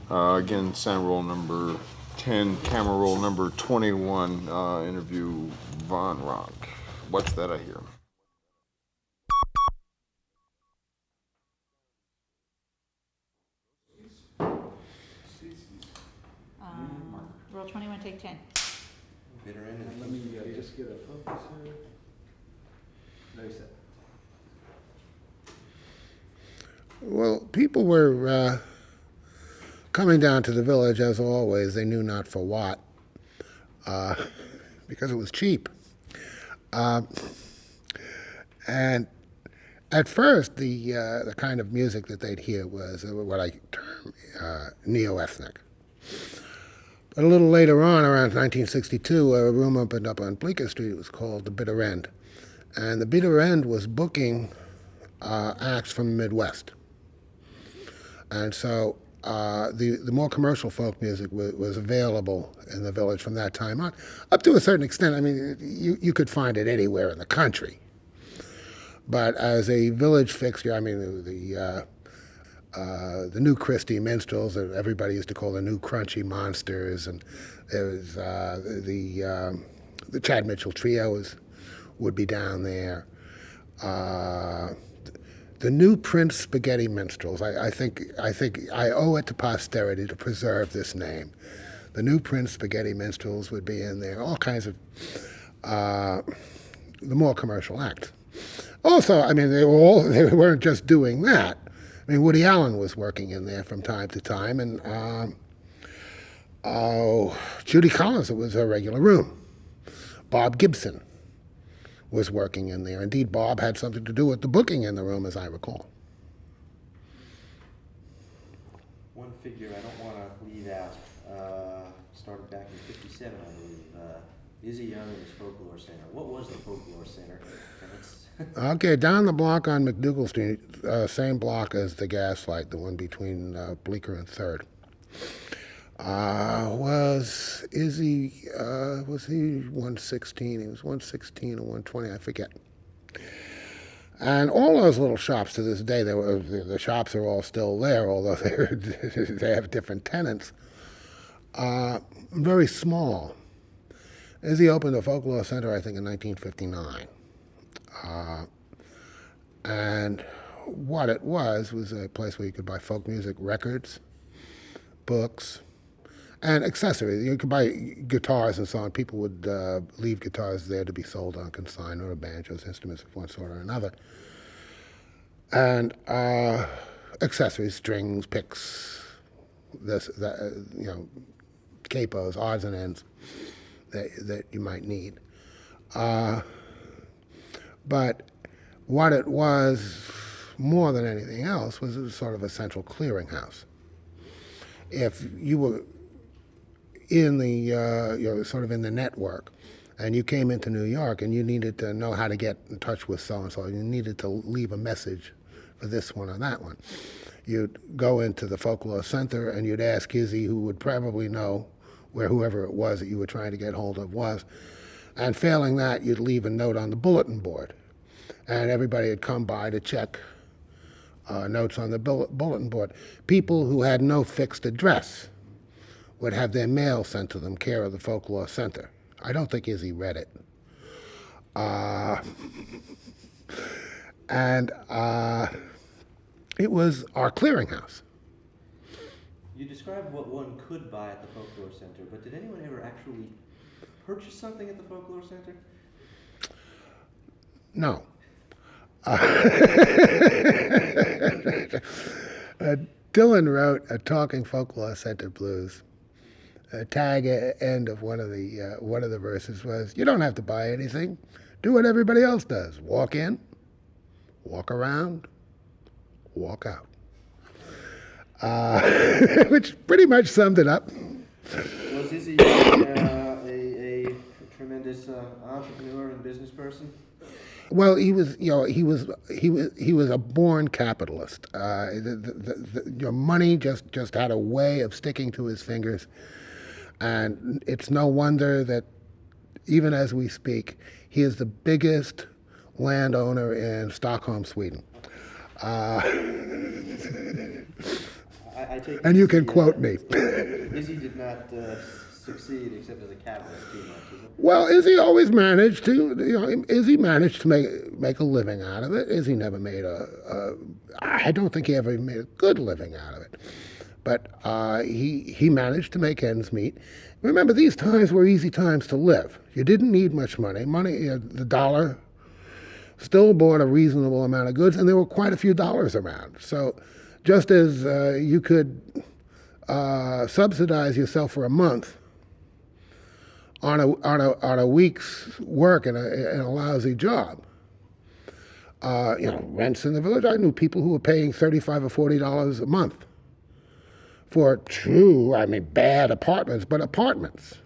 Again, sound roll number 10, camera roll number 21, interview Von Ronk. What's that I hear? Roll 21, take 10. Bitter end and Let me just get a focus here. Nice. Well, people were coming down to the village as always. They knew not for what, because it was cheap. And at first, the kind of music that they'd hear was what I term neo-ethnic. But a little later on, around 1962, a room opened up on Bleecker Street. It was called the Bitter End. And the Bitter End was booking acts from the Midwest. And so the more commercial folk music was available in the village from that time on, up to a certain extent. I mean, you could find it anywhere in the country. But as a village fixture, I mean, the New Christie minstrels that everybody used to call the New Crunchy Monsters, and there was the Chad Mitchell Trio would be down there. The New Prince Spaghetti Minstrels. I think I owe it to posterity to preserve this name. The New Prince Spaghetti Minstrels would be in there. All kinds of the more commercial acts. Also, I mean, they weren't just doing that. I mean, Woody Allen was working in there from time to time, and Judy Collins, it was her regular room. Bob Gibson was working in there. Indeed, Bob had something to do with the booking in the room, as I recall. one figure I don't want to leave out. Started back in '57, I believe. Izzy Young and his Folklore Center. What was the Folklore Center? Okay, down the block on McDougal Street, same block as the Gaslight, the one between Bleecker and Third. Was Izzy, was he 116? He was 116 or 120, I forget. And all those little shops to this day, the shops are all still there, although they have different tenants. Very small. Izzy opened a folklore center, I think, in 1959. And what it was a place where you could buy folk music records, books, and accessories. You could buy guitars and so on. People would leave guitars there to be sold on consign, or banjos, instruments of one sort or another. And accessories, strings, picks, capos, odds and ends that you might need. But what it was, more than anything else, was sort of a central clearinghouse. If you were in the, sort of in the network, and you came into New York and you needed to know how to get in touch with so-and-so, you needed to leave a message for this one or that one, you'd go into the Folklore Center and you'd ask Izzy, who would probably know where whoever it was that you were trying to get hold of was. And failing that, you'd leave a note on the bulletin board. And everybody had come by to check notes on the bulletin board. People who had no fixed address would have their mail sent to them, care of the Folklore Center. I don't think Izzy read it. And it was our clearinghouse. You described what one could buy at the Folklore Center, but did anyone ever actually purchase something at the Folklore Center? No. Dylan wrote a Talking Folklore Center Blues. A tag end of one of the verses was, "You don't have to buy anything. Do what everybody else does. Walk in, walk around, walk out." Which pretty much summed it up. Was Izzy a tremendous entrepreneur and business person? Well, he was a born capitalist. Your money just had a way of sticking to his fingers, and it's no wonder that even as we speak, he is the biggest landowner in Stockholm, Sweden. I take it and you can Izzy, quote me. Izzy did not succeed except as a capitalist too much, is it? Well, Izzy always managed to, Izzy managed to make a living out of it. Izzy never made I don't think he ever made a good living out of it. But he managed to make ends meet. Remember, these times were easy times to live. You didn't need much money. The dollar still bought a reasonable amount of goods, and there were quite a few dollars around. So just as you could subsidize yourself for a month on a week's work in a lousy job. Rents in the village. I knew people who were paying $35 or $40 a month for bad apartments, but apartments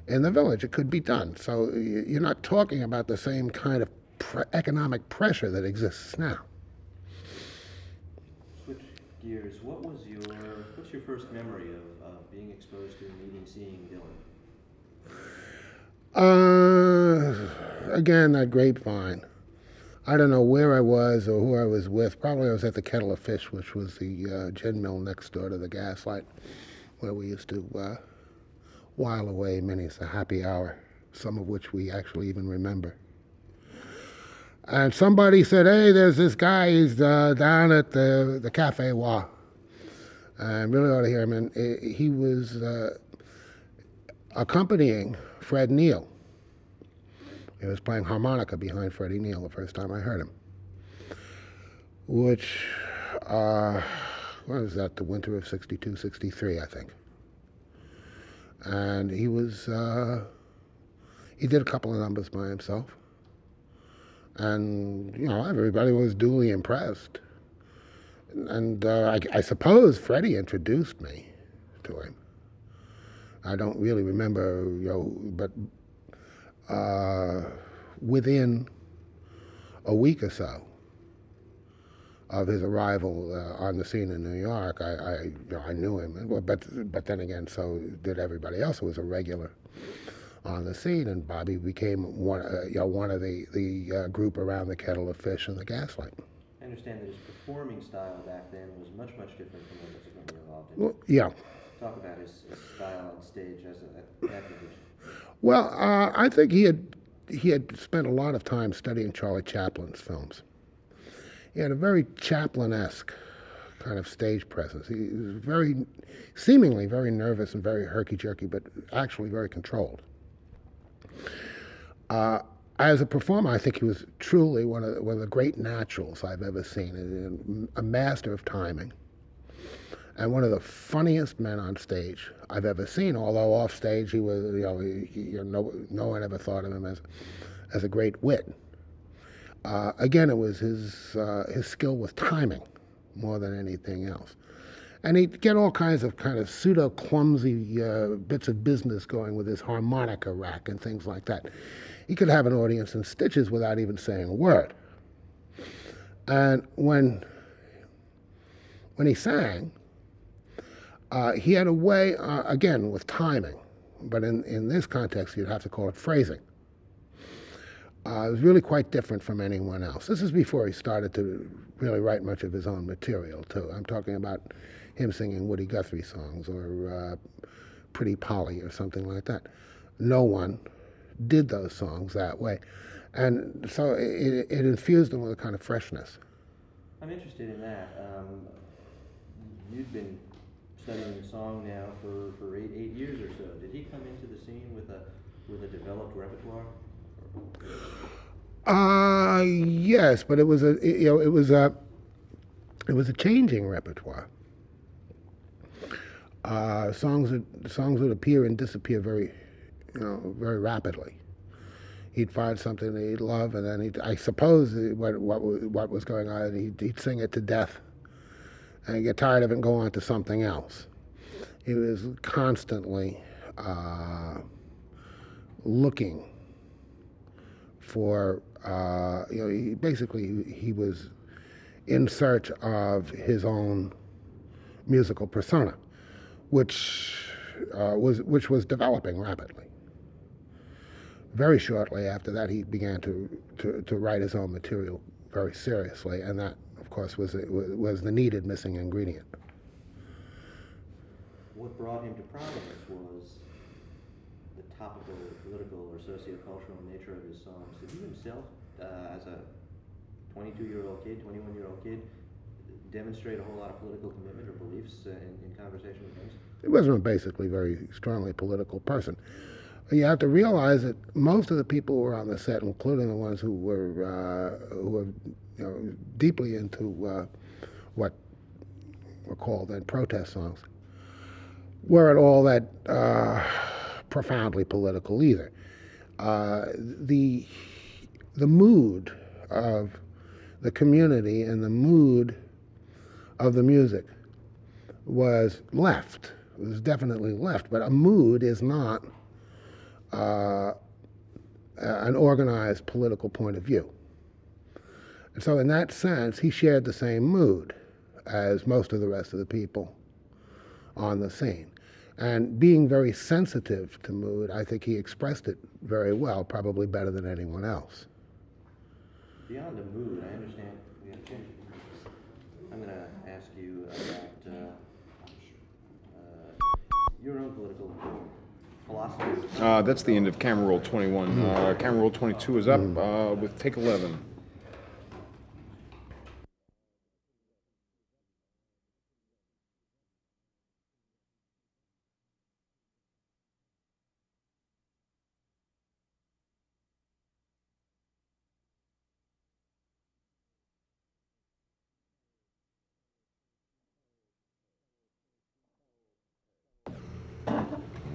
in the village. It could be done. So you're not talking about the same kind of economic pressure that exists now. Switch gears. What's your first memory of being exposed to, meeting, seeing Dylan? Again, that grapevine. I don't know where I was or who I was with. Probably I was at the Kettle of Fish, which was the gin mill next door to the Gaslight, where we used to while away many's a happy hour, some of which we actually even remember. And somebody said, "Hey, there's this guy. He's down at the Cafe Wa. I really ought to hear him." And he was accompanying Fred Neil. He was playing harmonica behind Freddie Neil the first time I heard him. Which, what was that, the winter of 62, 63, I think. And he did a couple of numbers by himself. And, everybody was duly impressed. And I suppose Freddie introduced me to him. I don't really remember, but within a week or so of his arrival on the scene in New York, I knew him. But then again, so did everybody else who was a regular on the scene. And Bobby became one of the group around the Kettle of Fish and the Gaslight. I understand that his performing style back then was much, much different from what subsequently evolved into. Well, yeah. Talk about his style on stage as an actor. Well, I think he had spent a lot of time studying Charlie Chaplin's films. He had a very Chaplin-esque kind of stage presence. He was seemingly very nervous and very herky-jerky, but actually very controlled. As a performer, I think he was truly one of the great naturals I've ever seen, a master of timing, and one of the funniest men on stage I've ever seen. Although off stage, he was, no one ever thought of him as a great wit. Again, it was his skill with timing more than anything else. And he'd get all kinds of pseudo-clumsy bits of business going with his harmonica rack and things like that. He could have an audience in stitches without even saying a word. And when he sang, he had a way, again, with timing, but in this context, you'd have to call it phrasing. It was really quite different from anyone else. This is before he started to really write much of his own material, too. I'm talking about him singing Woody Guthrie songs or Pretty Polly or something like that. No one did those songs that way. And so it infused them with a kind of freshness. I'm interested in that. You've been studying the song now for eight years or so. Did he come into the scene with a developed repertoire? Yes, but it was a changing repertoire. Songs would appear and disappear very rapidly. He'd find something that he'd love, and then I suppose what was going on, he'd sing it to death, and he'd get tired of it and go on to something else. He was constantly looking for, he was in search of his own musical persona, which was developing rapidly. Very shortly after that, he began to write his own material very seriously, and that, of course, was the needed missing ingredient. what brought him to prominence was the topical, political, or sociocultural nature of his songs. Did he himself, as a 22-year-old kid, 21-year-old kid, demonstrate a whole lot of political commitment or beliefs in conversation with him? He wasn't a basically very strongly political person. You have to realize that most of the people who were on the set, including the ones who were deeply into what were called then protest songs, weren't all that profoundly political either. The mood of the community and the mood of the music was left. It was definitely left, but a mood is not an organized political point of view. And so in that sense, he shared the same mood as most of the rest of the people on the scene. And being very sensitive to mood, I think he expressed it very well, probably better than anyone else. Beyond the mood, I understand. I'm going to ask you about your own political philosophy. That's the end of camera roll 21. Camera roll 22 is up with take 11.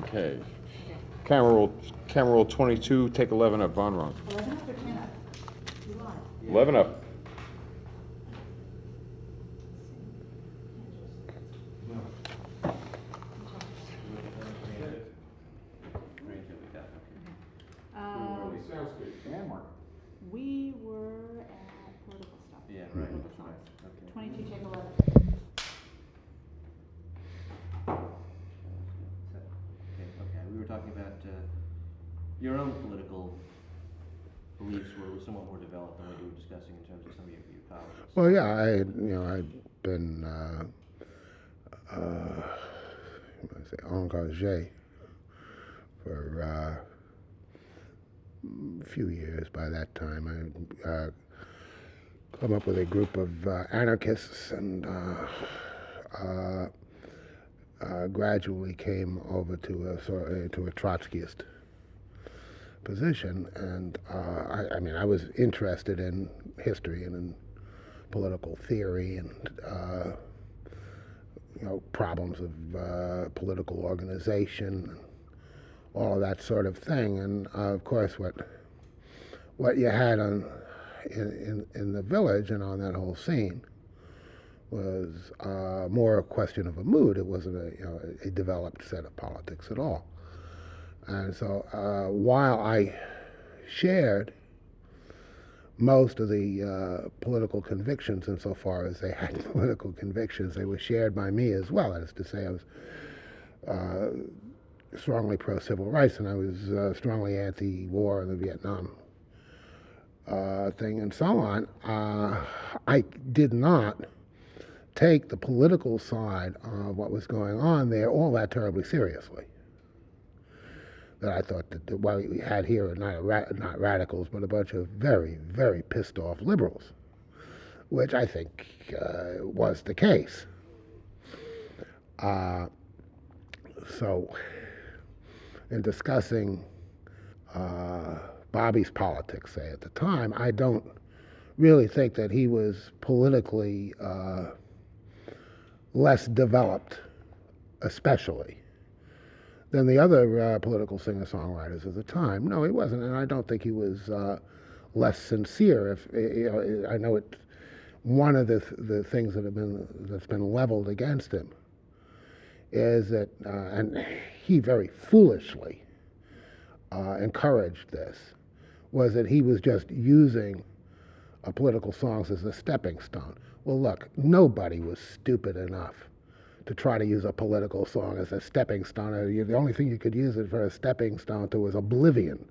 Okay. Camera roll 22, take 11 up, Von Ronk. 11 up or 10 up? You want? 11 up. We were at political stuff. Yeah, right. Political songs. Okay. 22, take 11. Okay. We were talking about your own political beliefs were somewhat more developed than what you were discussing in terms of some of your colleagues. Well, yeah, I'd been engagé for a few years by that time. I come up with a group of anarchists and gradually came over to a Trotskyist position, and I was interested in history and in political theory and problems of political organization, all of that sort of thing. And of course, what you had in the village and on that whole scene was more a question of a mood. It wasn't a developed set of politics at all. And so while I shared most of the political convictions insofar as they had political convictions, they were shared by me as well. That is to say, I was strongly pro-civil rights, and I was strongly anti-war in the Vietnam thing and so on. I did not take the political side of what was going on there all that terribly seriously. That I thought that what we had here are not radicals, but a bunch of very, very pissed off liberals, which I think was the case. So, in discussing Bobby's politics, say, at the time, I don't really think that he was politically less developed, especially, than the other political singer-songwriters of the time. No, he wasn't, and I don't think he was less sincere. I know it. One of the things that's been leveled against him is that, and he very foolishly encouraged this, was that he was just using political songs as a stepping stone. Well, look, nobody was stupid enough to try to use a political song as a stepping stone. The only thing you could use it for a stepping stone to was oblivion.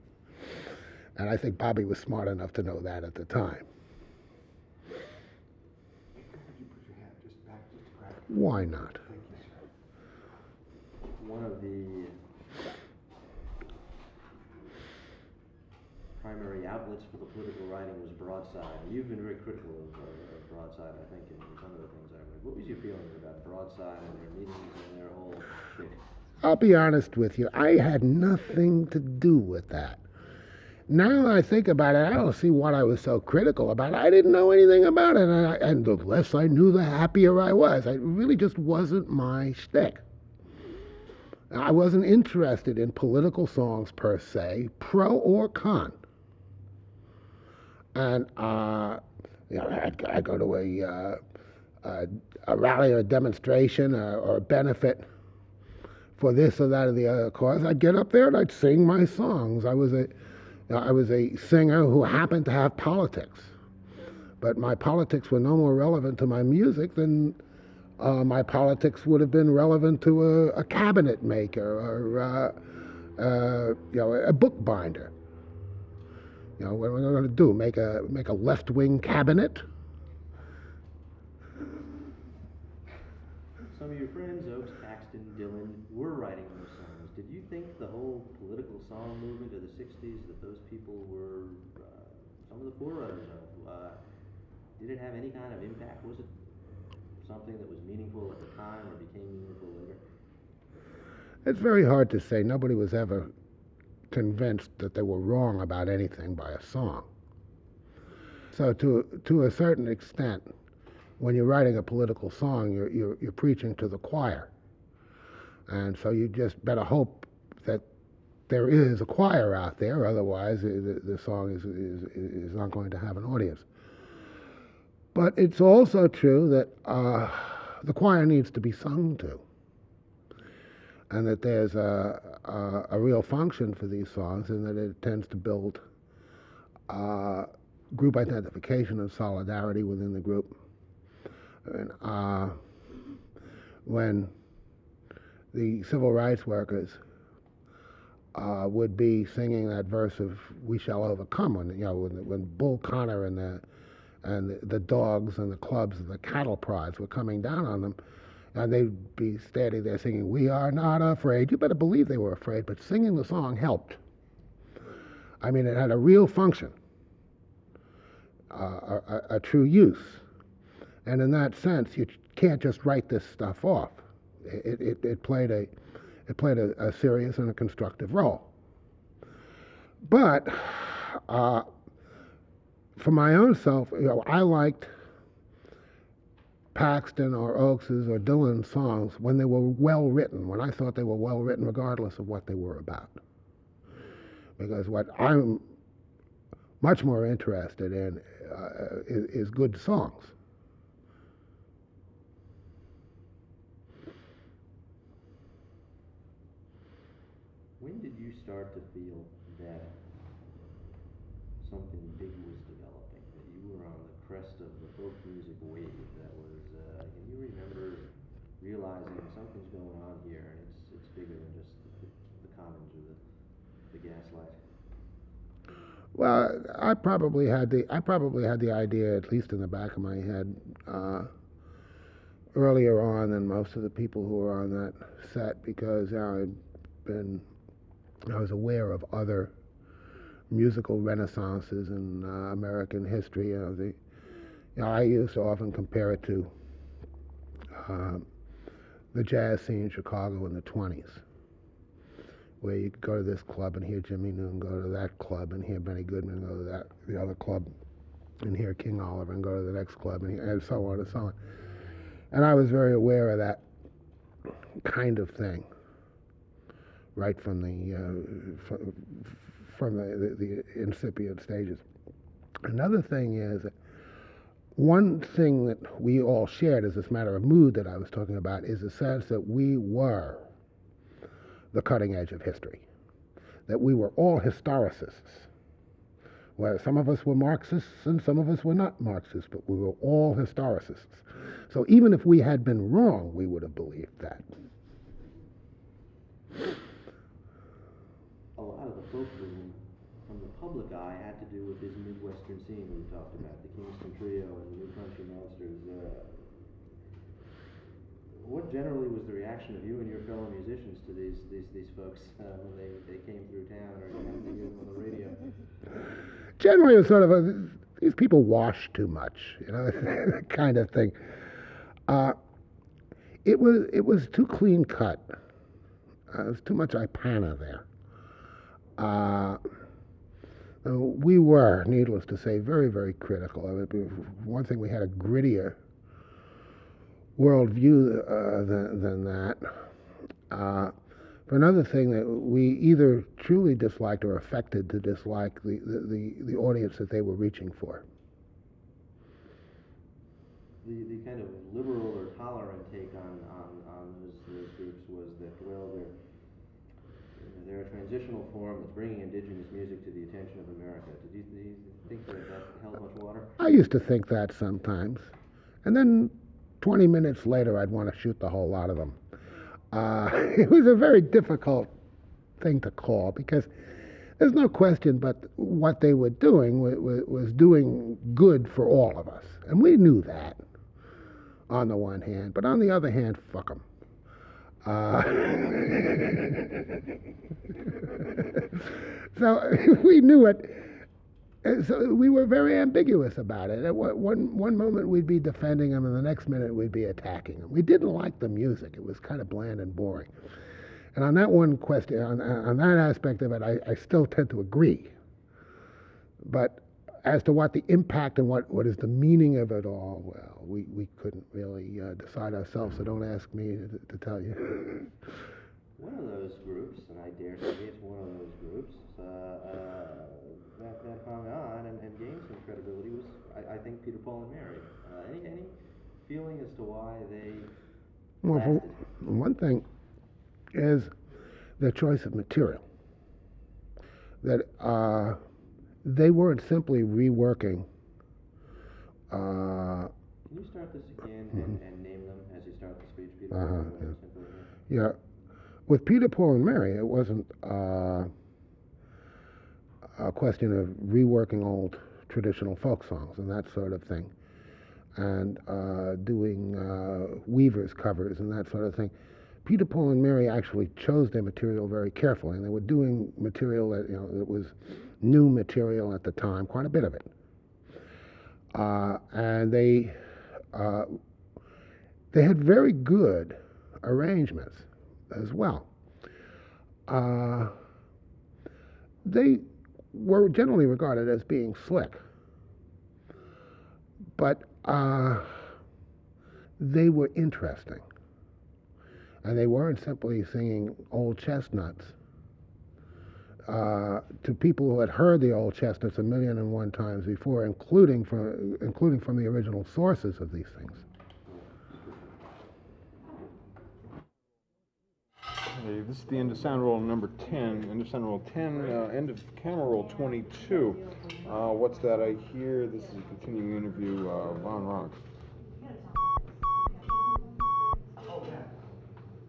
And I think Bobby was smart enough to know that at the time. Could you put your hand just back just to grab it? Why not? Thank you, sir. one of the primary outlets for the political writing was Broadside. You've been very critical of Broadside, I think, in some of the things I read. What was your feeling about Broadside and their meetings and their whole shit? I'll be honest with you, I had nothing to do with that. Now I think about it, I don't see what I was so critical about. I didn't know anything about it, and the less I knew, the happier I was. It really just wasn't my shtick. I wasn't interested in political songs per se, pro or con. And I'd go to a rally or a demonstration or a benefit for this or that or the other cause. I'd get up there and I'd sing my songs. I was a singer who happened to have politics, but my politics were no more relevant to my music than my politics would have been relevant to a cabinet maker or a bookbinder. What am I going to do? Make a left-wing cabinet? Some of your friends, Oakes, Paxton, Dylan, were writing those songs. Did you think the whole political song movement of the 60s, that those people were some of the forerunners of, did it have any kind of impact? Was it something that was meaningful at the time or became meaningful later? It's very hard to say. Nobody was ever convinced that they were wrong about anything by a song. So to a certain extent, when you're writing a political song, you're preaching to the choir. And so you just better hope that there is a choir out there, otherwise the song is not going to have an audience. But it's also true that the choir needs to be sung to, and that there's a real function for these songs, and that it tends to build group identification and solidarity within the group. And when the civil rights workers would be singing that verse of "We Shall Overcome," when Bull Connor and the dogs and the clubs and the cattle prods were coming down on them, and they'd be standing there singing, "We are not afraid." You better believe they were afraid, but singing the song helped. I mean, it had a real function, a true use. And in that sense, you can't just write this stuff off. It played a serious and a constructive role. But for my own self, I liked Paxton or Oakes's or Dylan's songs when they were well written, when I thought they were well written regardless of what they were about. Because what I'm much more interested in is good songs. When did you start to feel that something big was developing, that you were on the crest of the folk music wave that was, can you remember realizing something's going on here and it's bigger than just the commons or the gaslight? Well, I probably had the idea, at least in the back of my head, earlier on than most of the people who were on that set, because I was aware of other musical renaissances in American history. I used to often compare it to the jazz scene in Chicago in the 20s, where you could go to this club and hear Jimmy Noon, go to that club and hear Benny Goodman, go to the other club and hear King Oliver, and go to the next club and so on and so on. And I was very aware of that kind of thing right from the incipient stages. Another thing is, one thing that we all shared as this matter of mood that I was talking about is the sense that we were the cutting edge of history, that we were all historicists. Well, some of us were Marxists and some of us were not Marxists, but we were all historicists. So even if we had been wrong, we would have believed that. A lot of the folk boom from the public eye had to do with this Midwestern scene we talked about, the Kingston Trio and the New Country Monsters. what generally was the reaction of you and your fellow musicians to these folks when they came through town or you happened to hear them on the radio? Generally, it was sort of these people wash too much, kind of thing. It was too clean cut. There was too much Ipana there. We were, needless to say, very, very critical of it. One thing, we had a grittier worldview than that. For another thing, that we either truly disliked or affected to dislike the audience that they were reaching for. The kind of liberal or tolerant take on those groups was that, well, they're a transitional form that's bringing indigenous music to the attention of America. Do you think that held much water? I used to think that sometimes. And then 20 minutes later, I'd want to shoot the whole lot of them. It was a very difficult thing to call because there's no question but what they were doing was doing good for all of us. And we knew that on the one hand, but on the other hand, fuck them. So we knew it. So we were very ambiguous about it. At one moment we'd be defending them, and the next minute we'd be attacking them. We didn't like the music. It was kind of bland and boring. And on that one question, on that aspect of it, I still tend to agree. But as to what the impact and what is the meaning of it all, well, we couldn't really decide ourselves, so don't ask me to tell you. One of those groups, and I dare say it's one of those groups, that hung on and gained some credibility was, I think, Peter, Paul, and Mary. Any feeling as to why they Well, lasted? for one thing is their choice of material. That they weren't simply reworking. Can you start this again and name them as you start the speech, Peter? Yeah. With Peter, Paul, and Mary, it wasn't a question of reworking old traditional folk songs and that sort of thing, and doing Weaver's covers and that sort of thing. Peter, Paul, and Mary actually chose their material very carefully, and they were doing material that that was new material at the time, quite a bit of it, and they had very good arrangements as well. They were generally regarded as being slick, but they were interesting. And they weren't simply singing old chestnuts. To people who had heard the old chestnuts 1,000,001 times before, including from the original sources of these things. Okay, this is the end of sound roll number 10. End of sound roll 10. End of camera roll 22. What's that I hear? This is a continuing interview. Von Ronk.